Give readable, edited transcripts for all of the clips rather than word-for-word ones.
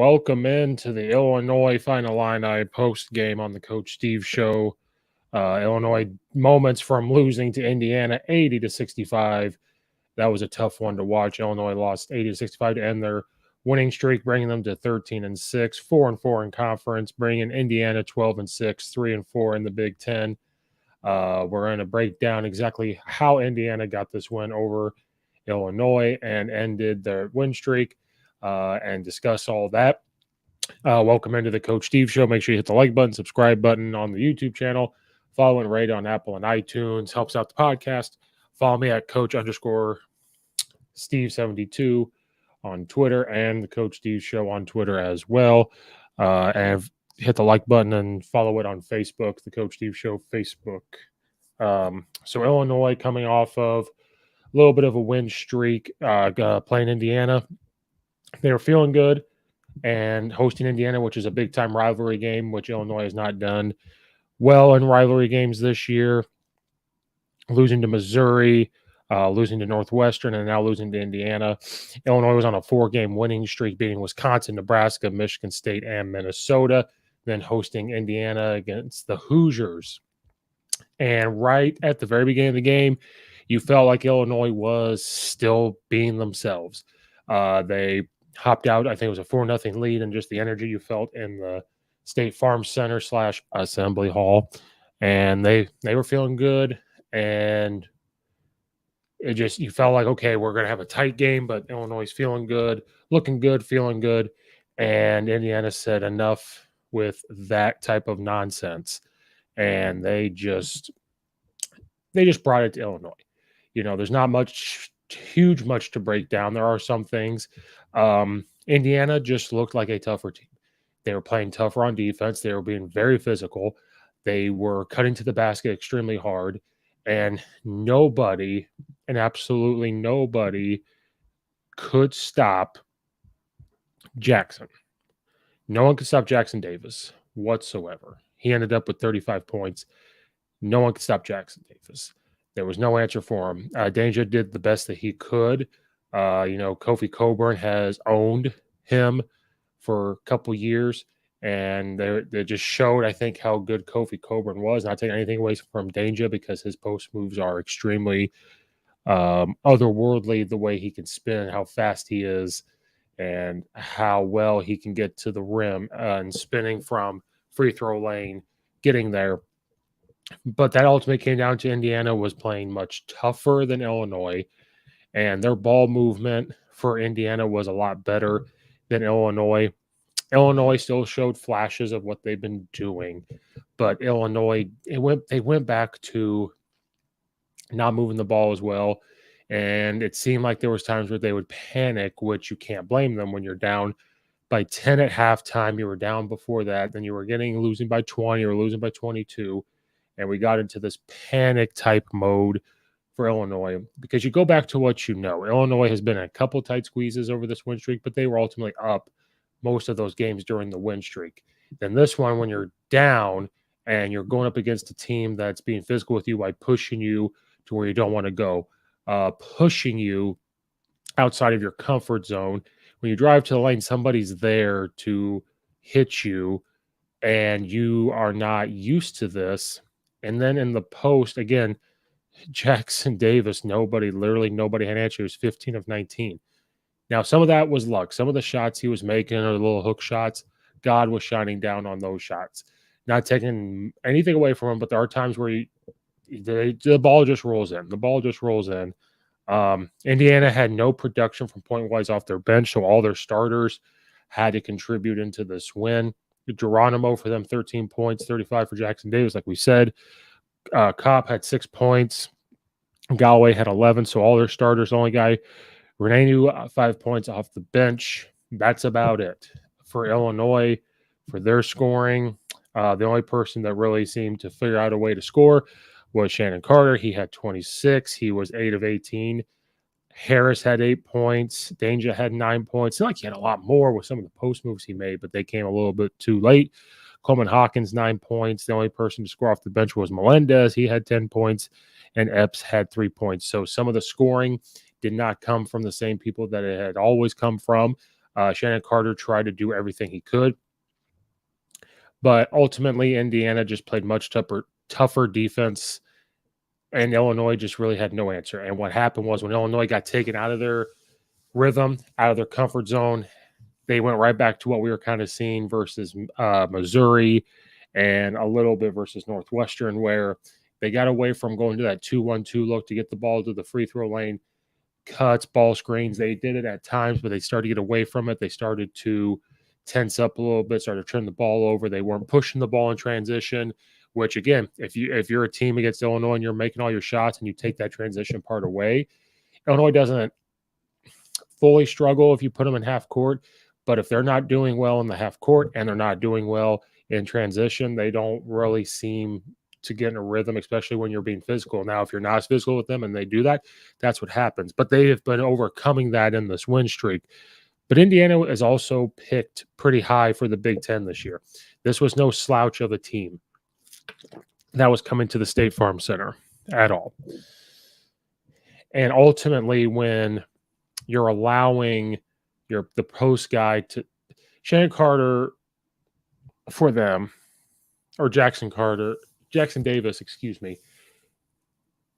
welcome into the Illinois Final Illini post game on the Coach Steve Show. Illinois moments from losing to Indiana 80-65. That was a tough one to watch. Illinois lost 80-65 to end their winning streak, bringing them to 13-6, 4-4 in conference, bringing Indiana 12-6, 3-4 in the Big Ten. We're going to break down exactly how Indiana got this win over Illinois and ended their win streak. And discuss all that. Welcome into the Coach Steve Show. Make sure you hit the like button, subscribe button on the YouTube channel, follow and rate on Apple and iTunes. Helps out the podcast. Follow me at Coach_Steve72 on Twitter and the Coach Steve Show on Twitter as well. And hit the like button and follow it on Facebook, the Coach Steve Show Facebook. So Illinois coming off of a little bit of a win streak, playing Indiana. They were feeling good and hosting Indiana, which is a big-time rivalry game, which Illinois has not done well in rivalry games this year. Losing to Missouri, losing to Northwestern, and now losing to Indiana. Illinois was on a 4-game winning streak, beating Wisconsin, Nebraska, Michigan State, and Minnesota, then hosting Indiana against the Hoosiers. And right at the very beginning of the game, you felt like Illinois was still being themselves. They hopped out. I think it was a 4-0 lead, and just the energy you felt in the State Farm Center / Assembly Hall, and they were feeling good, and it just, you felt like, okay, we're going to have a tight game, but Illinois is feeling good, looking good, feeling good, and Indiana said enough with that type of nonsense, and they just brought it to Illinois. You know, there's not much to break down. There are some things. Indiana just looked like a tougher team. They were playing tougher on defense. They were being very physical. They were cutting to the basket extremely hard, and absolutely nobody could stop Jackson. No one could stop Jackson Davis whatsoever. He ended up with 35 points. No one could stop Jackson Davis. There was no answer for him. Danger did the best that he could. Kofi Cockburn has owned him for a couple years, and they just showed, I think, how good Kofi Cockburn was. Not taking anything away from Danger, because his post moves are extremely otherworldly, the way he can spin, how fast he is, and how well he can get to the rim and spinning from free throw lane, getting there. But that ultimately came down to Indiana was playing much tougher than Illinois, and their ball movement for Indiana was a lot better than Illinois. Illinois still showed flashes of what they've been doing, but Illinois, they went back to not moving the ball as well, and it seemed like there was times where they would panic, which you can't blame them when you're down by 10 at halftime. You were down before that, then you were losing by 20 or losing by 22. And we got into this panic type mode for Illinois, because you go back to what you know. Illinois has been in a couple tight squeezes over this win streak, but they were ultimately up most of those games during the win streak. Then this one, when you're down and you're going up against a team that's being physical with you by pushing you to where you don't want to go, pushing you outside of your comfort zone. When you drive to the lane, somebody's there to hit you, and you are not used to this. And then in the post, again, Jackson Davis, literally nobody had an answer. He was 15 of 19. Now, some of that was luck. Some of the shots he was making are little hook shots. God was shining down on those shots. Not taking anything away from him, but there are times where the ball just rolls in. The ball just rolls in. Indiana had no production from point-wise off their bench, so all their starters had to contribute into this win. Geronimo for them, 13 points, 35 for Jackson Davis, like we said. Kopp had 6 points. Galloway had 11, so all their starters. The only guy, Renanu, 5 points off the bench. That's about it. For Illinois, for their scoring, the only person that really seemed to figure out a way to score was Shannon Carter. He had 26. He was 8 of 18. Harris had 8 points. Danger had 9 points. It's not like he had a lot more with some of the post moves he made, but they came a little bit too late. Coleman Hawkins, 9 points. The only person to score off the bench was Melendez. He had 10 points, and Epps had 3 points. So some of the scoring did not come from the same people that it had always come from. Shannon Carter tried to do everything he could, but ultimately Indiana just played much tougher defense, and Illinois just really had no answer. And what happened was when Illinois got taken out of their rhythm, out of their comfort zone, they went right back to what we were kind of seeing versus Missouri and a little bit versus Northwestern, where they got away from going to that 2-1-2 look to get the ball to the free throw lane, cuts, ball screens. They did it at times, but they started to get away from it. They started to tense up a little bit, started to turn the ball over. They weren't pushing the ball in transition, which again, if you're a team against Illinois and you're making all your shots and you take that transition part away, Illinois doesn't fully struggle if you put them in half court. But if they're not doing well in the half court and they're not doing well in transition, they don't really seem to get in a rhythm, especially when you're being physical. Now, if you're not as physical with them and they do that, that's what happens. But they have been overcoming that in this win streak. But Indiana is also picked pretty high for the Big Ten this year. This was no slouch of a team that was coming to the State Farm Center at all. And ultimately, when you're allowing the post guy to Shannon Carter for them, or Jackson Davis, excuse me.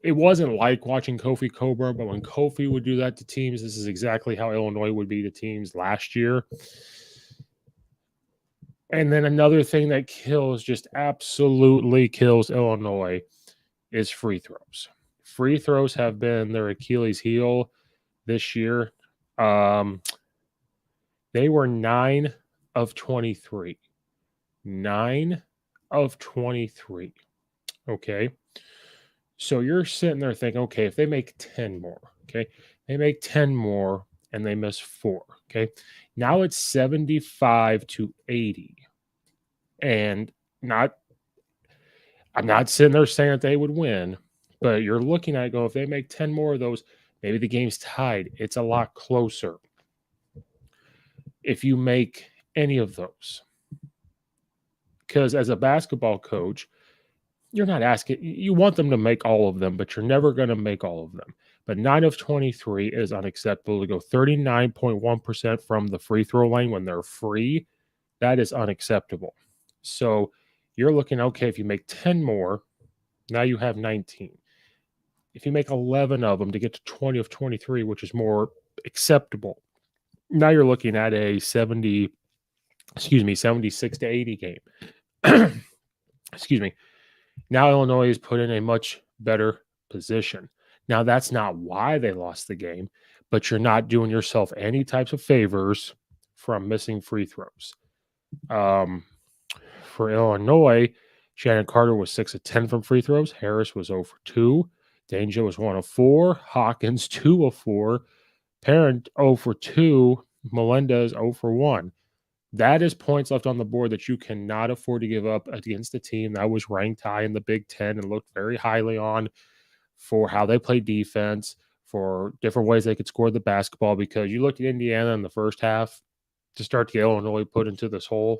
It wasn't like watching Kofi Cockburn, but when Kofi would do that to teams, this is exactly how Illinois would be to teams last year. And then another thing that absolutely kills Illinois is free throws. Free throws have been their Achilles heel this year. They were 9 of 23. 9 of 23. Okay. So you're sitting there thinking, okay, if they make 10 more, okay, they make 10 more and they miss 4. Okay. Now it's 75 to 80. And I'm not sitting there saying that they would win, but you're looking at it go, if they make 10 more of those, maybe the game's tied. It's a lot closer. If you make any of those, because as a basketball coach, you're not asking, you want them to make all of them, but you're never going to make all of them. But 9 of 23 is unacceptable. To go 39.1% from the free throw line when they're free, that is unacceptable. So you're looking, okay, if you make 10 more, now you have 19. If you make 11 of them to get to 20 of 23, which is more acceptable, now you're looking at a 76 to 80 game. Excuse me. Now Illinois is put in a much better position. Now, that's not why they lost the game, but you're not doing yourself any types of favors from missing free throws. For Illinois, Shannon Carter was 6 of 10 from free throws. Harris was 0 for 2. Danger was 1 of 4. Hawkins 2 of 4. Parent 0 for 2. Melendez 0 for 1. That is points left on the board that you cannot afford to give up against a team that was ranked high in the Big Ten and looked very highly on for how they play defense, for different ways they could score the basketball. Because you looked at Indiana in the first half to start to get Illinois put into this hole.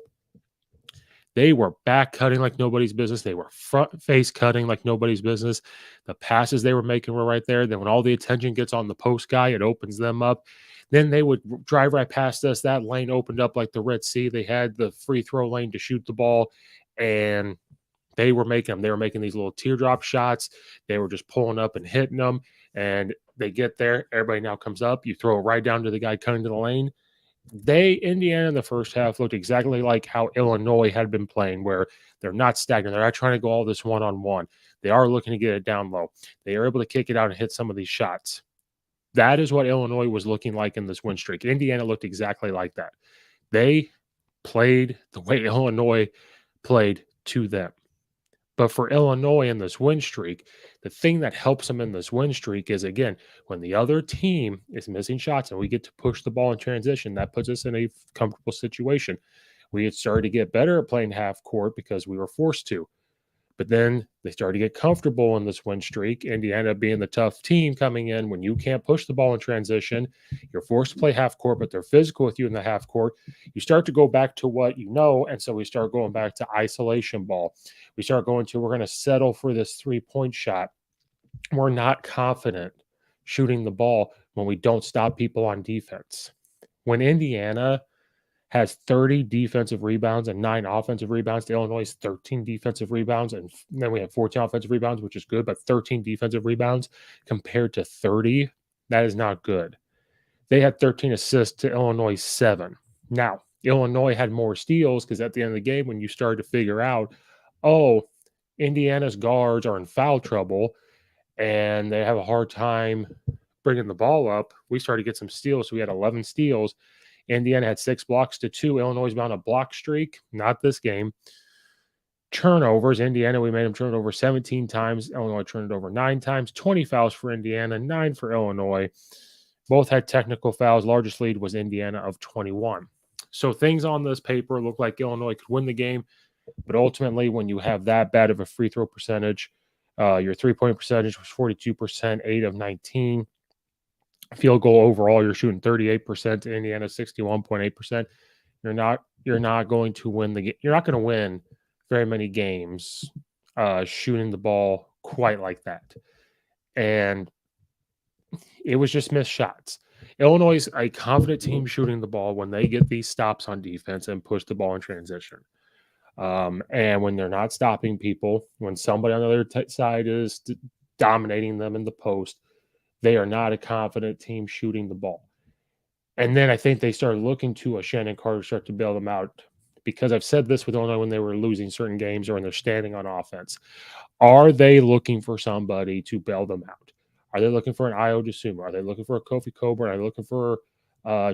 They were back cutting like nobody's business. They were front face cutting like nobody's business. The passes they were making were right there. Then when all the attention gets on the post guy, it opens them up. Then they would drive right past us. That lane opened up like the Red Sea. They had the free throw lane to shoot the ball, and they were making them. They were making these little teardrop shots. They were just pulling up and hitting them, and they get there. Everybody now comes up. You throw it right down to the guy cutting to the lane. Indiana in the first half looked exactly like how Illinois had been playing, where they're not stagnant. They're not trying to go all this one-on-one. They are looking to get it down low. They are able to kick it out and hit some of these shots. That is what Illinois was looking like in this win streak. Indiana looked exactly like that. They played the way Illinois played to them. But for Illinois in this win streak, the thing that helps them in this win streak is, again, when the other team is missing shots and we get to push the ball in transition, that puts us in a comfortable situation. We had started to get better at playing half court because we were forced to. But then they started to get comfortable in this win streak. Indiana being the tough team coming in, when you can't push the ball in transition, you're forced to play half court, but they're physical with you in the half court. You start to go back to what you know, and so we start going back to isolation ball. We start going to, we're going to settle for this 3-point shot. We're not confident shooting the ball when we don't stop people on defense. When Indiana has 30 defensive rebounds and 9 offensive rebounds to Illinois' 13 defensive rebounds, and then we have 14 offensive rebounds, which is good, but 13 defensive rebounds compared to 30, that is not good. They had 13 assists to Illinois' 7. Now, Illinois had more steals because at the end of the game, when you started to figure out, oh, Indiana's guards are in foul trouble and they have a hard time bringing the ball up, we started to get some steals. So we had 11 steals. Indiana had 6 blocks to 2. Illinois is on a block streak. Not this game. Turnovers. Indiana, we made them turn it over 17 times. Illinois turned it over 9 times. 20 fouls for Indiana, 9 for Illinois. Both had technical fouls. Largest lead was Indiana of 21. So things on this paper look like Illinois could win the game. But ultimately, when you have that bad of a free throw percentage, your three-point percentage was 42%, 8 of 19. Field goal overall, you're shooting 38%. Indiana 61.8%. You're not going to win the game. You're not going to win very many games shooting the ball quite like that. And it was just missed shots. Illinois is a confident team shooting the ball when they get these stops on defense and push the ball in transition. And when they're not stopping people, when somebody on the other side is dominating them in the post, they are not a confident team shooting the ball. And then I think they started looking to a Shannon Carter start to bail them out, because I've said this with Illinois when they were losing certain games or when they're standing on offense. Are they looking for somebody to bail them out? Are they looking for an Io DeSumo? Are they looking for a Kofi Coburn? Are they looking for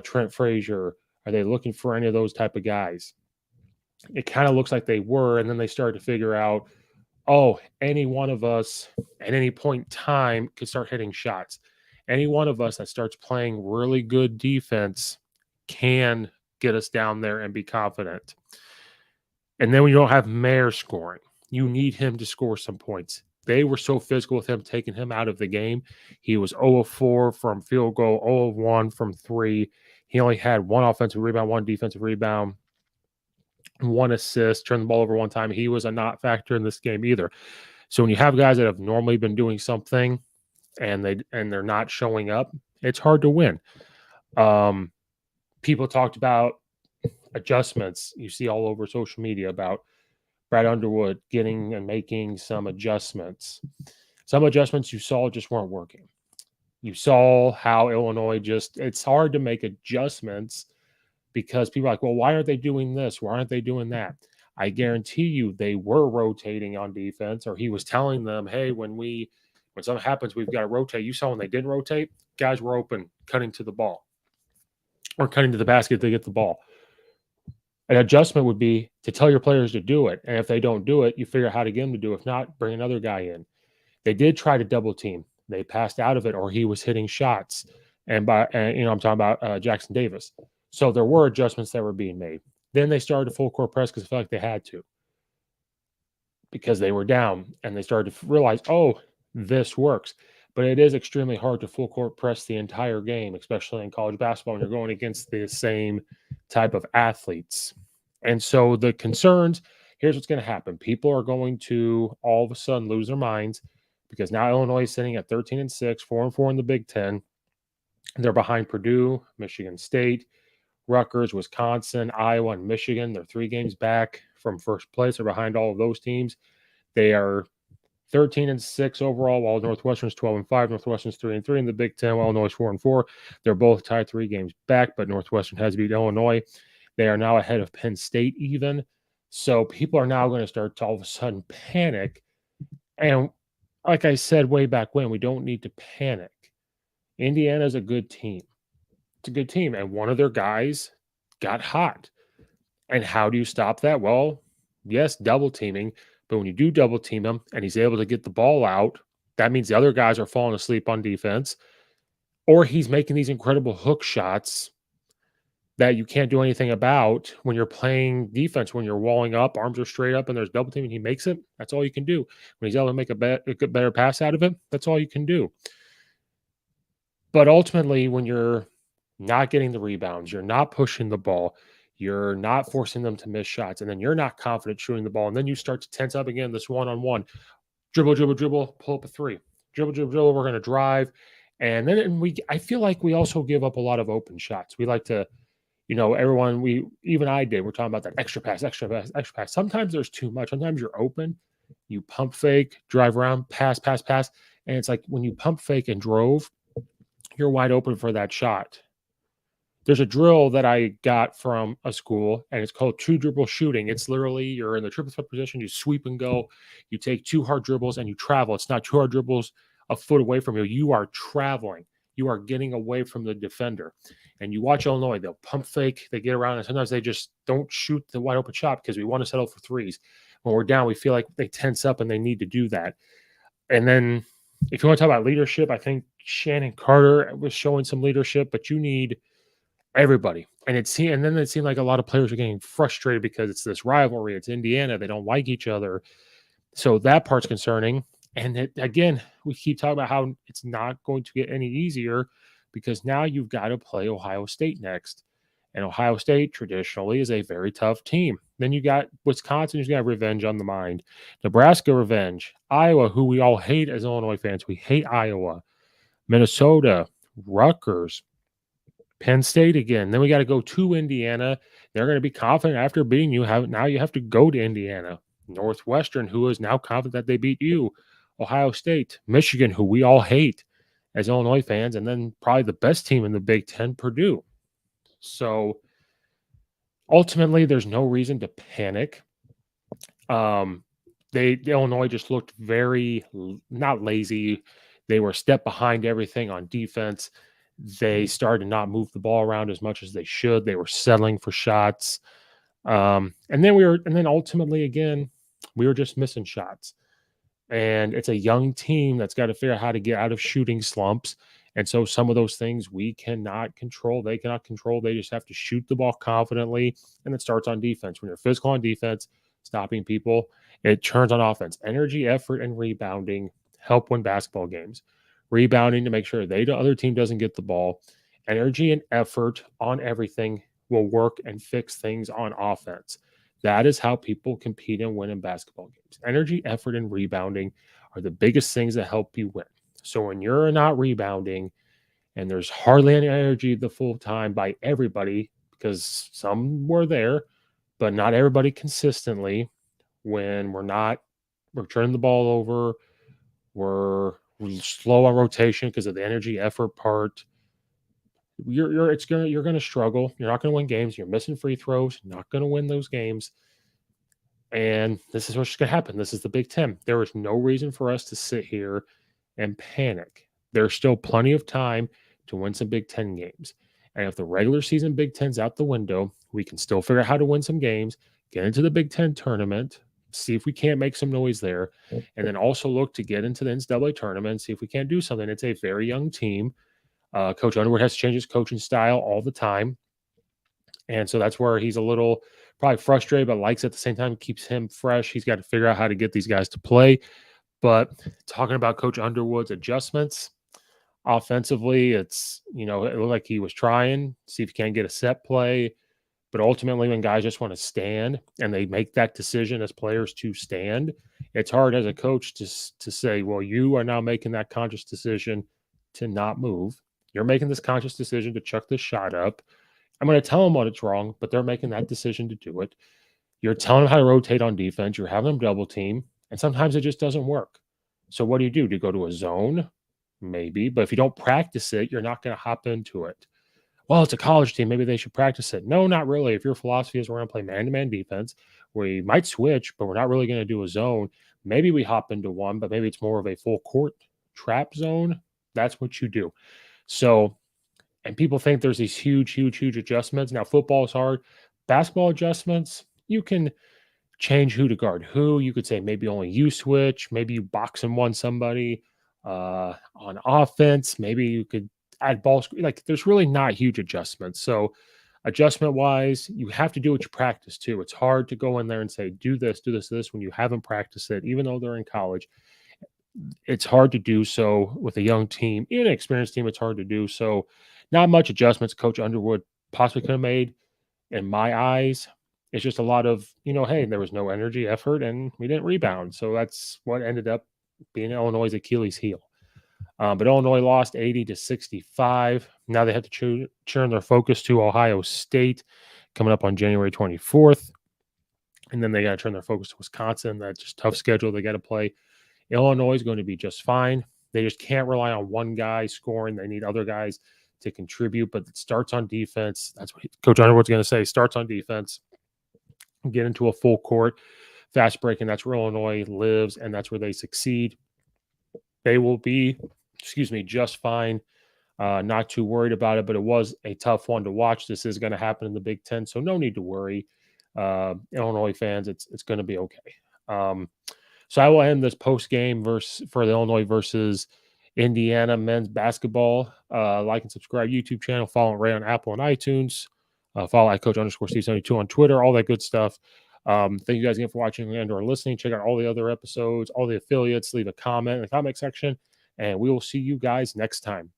Trent Frazier? Are they looking for any of those type of guys? It kind of looks like they were, and then they started to figure out, oh, any one of us at any point in time could start hitting shots. Any one of us that starts playing really good defense can get us down there and be confident. And then when you don't have Mayer scoring, you need him to score some points. They were so physical with him, taking him out of the game. He was 0 of 4 from field goal, 0 of 1 from 3. He only had 1 offensive rebound, 1 defensive rebound, 1 assist, turned the ball over 1 time. He was a not factor in this game either. So when you have guys that have normally been doing something and they're not showing up, it's hard to win. People talked about adjustments. You see all over social media about Brad Underwood getting and making some adjustments. Some adjustments you saw just weren't working. You saw how Illinois it's hard to make adjustments because people are like, well, why aren't they doing this? Why aren't they doing that? I guarantee you they were rotating on defense, or he was telling them, hey, when something happens, we've got to rotate. You saw when they didn't rotate, guys were open, cutting to the ball or cutting to the basket to get the ball. An adjustment would be to tell your players to do it. And if they don't do it, you figure out how to get them to do it. If not, bring another guy in. They did try to double team. They passed out of it, or he was hitting shots. And I'm talking about Jackson Davis. So there were adjustments that were being made. Then they started a full court press because they felt like they had to, because they were down, and they started to realize, oh, this works. But it is extremely hard to full court press the entire game, especially in college basketball when you're going against the same type of athletes. And so the concerns, here's what's going to happen. People are going to all of a sudden lose their minds because now Illinois is sitting at 13-6, 4-4 in the Big Ten. They're behind Purdue, Michigan State, Rutgers, Wisconsin, Iowa, and Michigan. They're 3 games back from first place. They're behind all of those teams. They are 13-6 overall, while Northwestern's 12-5. Northwestern's 3-3 in the Big Ten, while Illinois is 4-4. They're both tied 3 games back, but Northwestern has beat Illinois. They are now ahead of Penn State even. So people are now going to start to all of a sudden panic. And like I said way back when, we don't need to panic. Indiana is a good team. It's a good team. And one of their guys got hot. And how do you stop that? Well, yes, double teaming. But when you do double team him and he's able to get the ball out, that means the other guys are falling asleep on defense, or he's making these incredible hook shots that you can't do anything about when you're playing defense. When you're walling up, arms are straight up, and there's double teaming, he makes it. That's all you can do. When he's able to make a better pass out of it, that's all you can do. But ultimately, when you're not getting the rebounds, you're not pushing the ball, you're not forcing them to miss shots, and then you're not confident shooting the ball, and then you start to tense up again, this one-on-one. Dribble, pull up a 3. Dribble, we're going to drive. And then I feel like we also give up a lot of open shots. We like to Everyone, even I did. We're talking about that extra pass, extra pass, extra pass. Sometimes there's too much. Sometimes you're open, you pump fake, drive around, pass, pass, pass. And it's like when you pump fake and drove, you're wide open for that shot. There's a drill that I got from a school, and it's called two dribble shooting. It's literally you're in the triple threat position, you sweep and go, you take two hard dribbles and you travel. It's not two hard dribbles a foot away from you. You are traveling. You are getting away from the defender. And you watch Illinois, they'll pump fake, they get around, and sometimes they just don't shoot the wide open shot because we want to settle for threes. When we're down, we feel like they tense up and they need to do that. And then if you want to talk about leadership, I think Shannon Carter was showing some leadership, but you need everybody. And then it seemed like a lot of players are getting frustrated because it's this rivalry. It's Indiana. They don't like each other. So that part's concerning. And again, we keep talking about how it's not going to get any easier because now you've got to play Ohio State next. And Ohio State traditionally is a very tough team. Then you got Wisconsin, who's got revenge on the mind. Nebraska, revenge. Iowa, who we all hate as Illinois fans. We hate Iowa. Minnesota, Rutgers, Penn State again. Then we got to go to Indiana. They're going to be confident after beating you. Now you have to go to Indiana. Northwestern, who is now confident that they beat you. Ohio State, Michigan, who we all hate as Illinois fans, and then probably the best team in the Big Ten, Purdue. So ultimately, there's no reason to panic. Illinois just looked very not lazy. They were a step behind everything on defense. They started to not move the ball around as much as they should. They were settling for shots. And then ultimately, again, we were just missing shots. And it's a young team that's got to figure out how to get out of shooting slumps. And so some of those things we cannot control. They cannot control. They just have to shoot the ball confidently. And it starts on defense. When you're physical on defense, stopping people, it turns on offense. Energy, effort, and rebounding help win basketball games. Rebounding to make sure the other team doesn't get the ball. Energy and effort on everything will work and fix things on offense. That is how people compete and win in basketball games. Energy, effort, and rebounding are the biggest things that help you win. So when you're not rebounding and there's hardly any energy the full time by everybody, because some were there, but not everybody consistently, when we're turning the ball over, we're slow on rotation because of the energy effort part, you're going to struggle. You're not going to win games. You're missing free throws. You're not going to win those games. And this is what's going to happen. This is the Big Ten. There is no reason for us to sit here and panic. There's still plenty of time to win some Big Ten games. And if the regular season Big Ten's out the window, we can still figure out how to win some games, get into the Big Ten tournament, see if we can't make some noise there, and then also look to get into the NCAA tournament, see if we can't do something. It's a very young team. Coach Underwood has to change his coaching style all the time. And so that's where he's a little probably frustrated, but likes at the same time, keeps him fresh. He's got to figure out how to get these guys to play. But talking about Coach Underwood's adjustments offensively, it looked like he was trying, see if he can't get a set play. But ultimately, when guys just want to stand and they make that decision as players to stand, it's hard as a coach to say, well, you are now making that conscious decision to not move. You're making this conscious decision to chuck this shot up. I'm going to tell them what it's wrong, but they're making that decision to do it. You're telling them how to rotate on defense. You're having them double team, and sometimes it just doesn't work. So what do? Do you go to a zone? Maybe, but if you don't practice it, you're not going to hop into it. Well, it's a college team. Maybe they should practice it. No, not really. If your philosophy is we're going to play man-to-man defense, we might switch, but we're not really going to do a zone. Maybe we hop into one, but maybe it's more of a full court trap zone. That's what you do. So, and people think there's these huge adjustments. Now, football is hard. Basketball adjustments, you can change who to guard who. You could say maybe only you switch. Maybe you box and one somebody on offense. Maybe you could add ball. Like there's really not huge adjustments. So adjustment wise, you have to do what you practice too. It's hard to go in there and say, do this when you haven't practiced it, even though they're in college. It's hard to do so with a young team, even an experienced team. It's hard to do so. Not much adjustments Coach Underwood possibly could have made in my eyes. It's just a lot of, hey, there was no energy, effort, and we didn't rebound. So that's what ended up being Illinois' Achilles heel. But Illinois lost 80-65. Now they have to turn their focus to Ohio State coming up on January 24th. And then they got to turn their focus to Wisconsin. That's just tough schedule they got to play. Illinois is going to be just fine. They just can't rely on one guy scoring. They need other guys to contribute, but it starts on defense. That's what Coach Underwood's going to say. Starts on defense. Get into a full court, fast break, and that's where Illinois lives, and that's where they succeed. They will be, just fine. Not too worried about it, but it was a tough one to watch. This is going to happen in the Big Ten, so no need to worry. Illinois fans, it's going to be okay. So I will end this post game for the Illinois versus Indiana men's basketball. Like and subscribe YouTube channel. Follow Ray on Apple and iTunes. Follow at Coach_Steve72 on Twitter. All that good stuff. Thank you guys again for watching and or listening. Check out all the other episodes, all the affiliates. Leave a comment in the comment section, and we will see you guys next time.